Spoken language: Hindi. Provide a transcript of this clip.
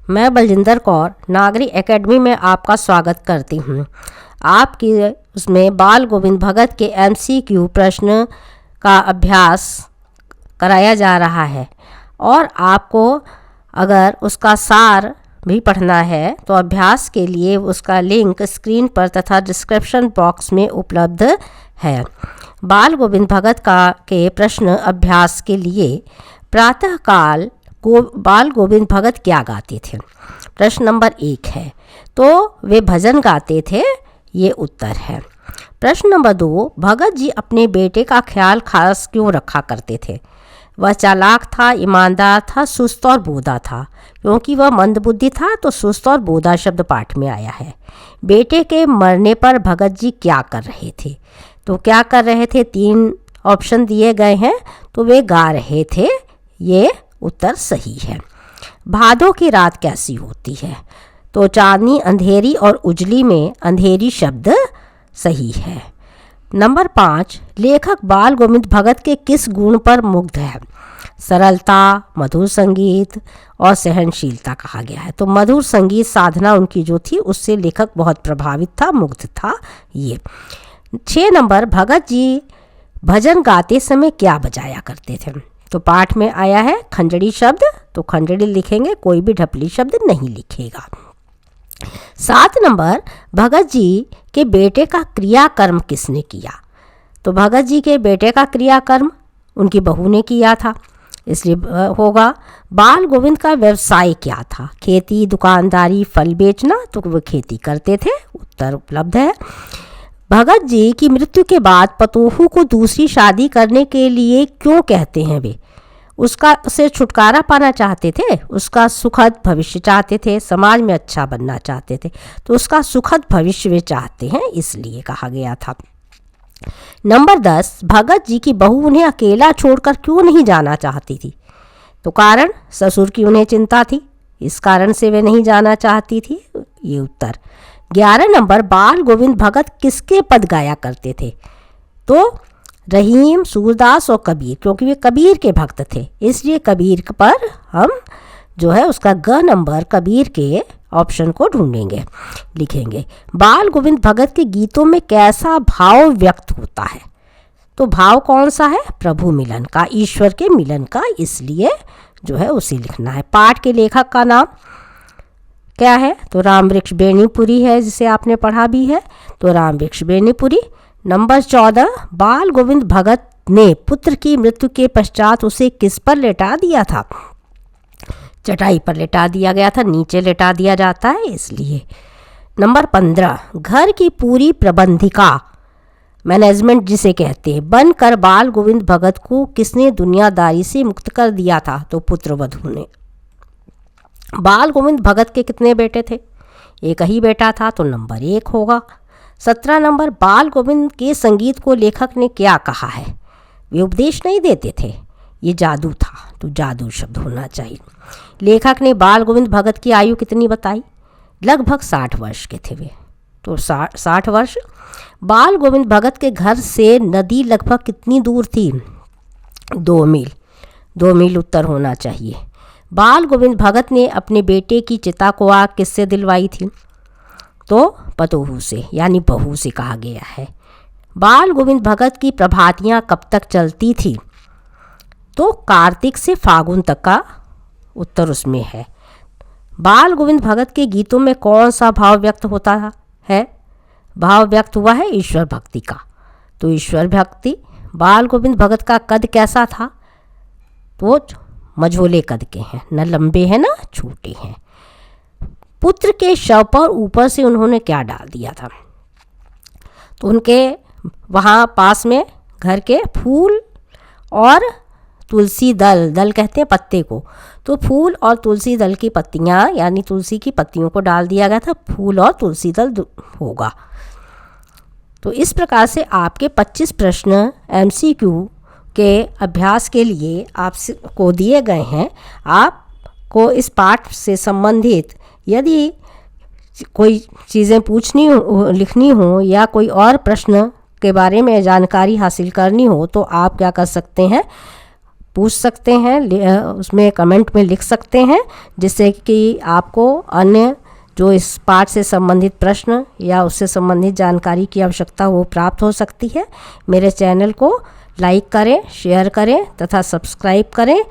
मैं बलजिंदर कौर नागरी एकेडमी में आपका स्वागत करती हूँ। आपकी उसमें बाल गोविंद भगत के MCQ प्रश्न का अभ्यास कराया जा रहा है और आपको अगर उसका सार भी पढ़ना है तो अभ्यास के लिए उसका लिंक स्क्रीन पर तथा डिस्क्रिप्शन बॉक्स में उपलब्ध है। बाल गोविंद भगत के प्रश्न अभ्यास के लिए प्रातःकाल बाल गोविंद भगत क्या गाते थे? प्रश्न नंबर 1 है, तो वे भजन गाते थे, ये उत्तर है। प्रश्न नंबर 2, भगत जी अपने बेटे का ख्याल खास क्यों रखा करते थे? वह चालाक था, ईमानदार था, सुस्त और बोधा था। क्योंकि वह मंदबुद्धि था तो सुस्त और बोधा शब्द पाठ में आया है। बेटे के मरने पर भगत जी क्या कर रहे थे? तो क्या कर रहे थे? 3 ऑप्शन दिए गए हैं, तो वे गा रहे थे, ये उत्तर सही है। भादों की रात कैसी होती है? तो चांदनी अंधेरी और उजली में अंधेरी शब्द सही है। नंबर 5, लेखक बाल गोविंद भगत के किस गुण पर मुग्ध है? सरलता, मधुर संगीत और सहनशीलता कहा गया है। तो मधुर संगीत साधना उनकी जो थी उससे लेखक बहुत प्रभावित था, मुग्ध था ये। 6 नंबर, भगत जी भजन गाते समय क्या बजाया करते थे? तो पाठ में आया है खंजड़ी शब्द, तो खंजड़ी लिखेंगे, कोई भी ढपली शब्द नहीं लिखेगा। 7 नंबर, भगत जी के बेटे का क्रियाकर्म किसने किया? तो भगत जी के बेटे का क्रियाकर्म उनकी बहू ने किया था, इसलिए होगा। बाल गोविंद का व्यवसाय क्या था? खेती, दुकानदारी, फल बेचना, तो वो खेती करते थे, उत्तर उपलब्ध है। भगत जी की मृत्यु के बाद पतोहू को दूसरी शादी करने के लिए क्यों कहते हैं? वे उससे छुटकारा पाना चाहते थे, उसका सुखद भविष्य चाहते थे, समाज में अच्छा बनना चाहते थे, तो उसका सुखद भविष्य वे चाहते हैं, इसलिए कहा गया था। नंबर 10, भगत जी की बहू उन्हें अकेला छोड़कर क्यों नहीं जाना चाहती थी? तो कारण ससुर की उन्हें चिंता थी, इस कारण से वे नहीं जाना चाहती थी, ये उत्तर। 11 नंबर, बाल गोविंद भगत किसके पद गाया करते थे? तो रहीम, सूरदास और कबीर, क्योंकि वे कबीर के भक्त थे, इसलिए कबीर पर हम जो है उसका ग नंबर कबीर के ऑप्शन को ढूंढेंगे, लिखेंगे। बाल गोविंद भगत के गीतों में कैसा भाव व्यक्त होता है? तो भाव कौन सा है? प्रभु मिलन का, ईश्वर के मिलन का, इसलिए जो है उसे लिखना है। पाठ के लेखक का नाम क्या है? तो रामवृक्ष बेनीपुरी है, जिसे आपने पढ़ा भी है, तो रामवृक्ष बेनीपुरी। नंबर 14, बाल गोविंद भगत ने पुत्र की मृत्यु के पश्चात उसे किस पर लेटा दिया था? चटाई पर लेटा दिया गया था, नीचे लेटा दिया जाता है, इसलिए। नंबर 15, घर की पूरी प्रबंधिका, मैनेजमेंट जिसे कहते हैं, बनकर बाल गोविंद भगत को किसने दुनियादारी से मुक्त कर दिया था? तो पुत्रवधू ने। बाल गोविंद भगत के कितने बेटे थे? एक ही बेटा था, तो नंबर 1 होगा। 17 नंबर, बाल गोविंद के संगीत को लेखक ने क्या कहा है? वे उपदेश नहीं देते थे, ये जादू था, तो जादू शब्द होना चाहिए। लेखक ने बाल गोविंद भगत की आयु कितनी बताई? लगभग 60 वर्ष के थे वे, तो 60 वर्ष। बाल गोविंद भगत के घर से नदी लगभग कितनी दूर थी? 2 मील, 2 मील उत्तर होना चाहिए। बाल गोविंद भगत ने अपने बेटे की चिता को आग किससे दिलवाई थी? तो पतोहू से, यानी बहू से कहा गया है। बाल गोविंद भगत की प्रभातियाँ कब तक चलती थी? तो कार्तिक से फागुन तक का उत्तर उसमें है। बाल गोविंद भगत के गीतों में कौन सा भाव व्यक्त होता है? भाव व्यक्त हुआ है ईश्वर भक्ति का, तो ईश्वर भक्ति। बाल गोविंद भगत का कद कैसा था? तो मझोले कद के हैं, न लंबे हैं न छोटे हैं। पुत्र के शव पर ऊपर से उन्होंने क्या डाल दिया था? तो उनके वहाँ पास में घर के फूल और तुलसी दल कहते हैं पत्ते को, तो फूल और तुलसी दल की पत्तियाँ, यानी तुलसी की पत्तियों को डाल दिया गया था, फूल और तुलसी दल होगा। तो इस प्रकार से आपके 25 प्रश्न MCQ के अभ्यास के लिए आपको दिए गए हैं। आपको इस पाठ से संबंधित यदि कोई चीज़ें पूछनी हो, लिखनी हो, या कोई और प्रश्न के बारे में जानकारी हासिल करनी हो, तो आप क्या कर सकते हैं? पूछ सकते हैं, उसमें कमेंट में लिख सकते हैं, जिससे कि आपको अन्य जो इस पाठ से संबंधित प्रश्न या उससे संबंधित जानकारी की आवश्यकता वो प्राप्त हो सकती है। मेरे चैनल को लाइक करें, शेयर करें तथा सब्सक्राइब करें।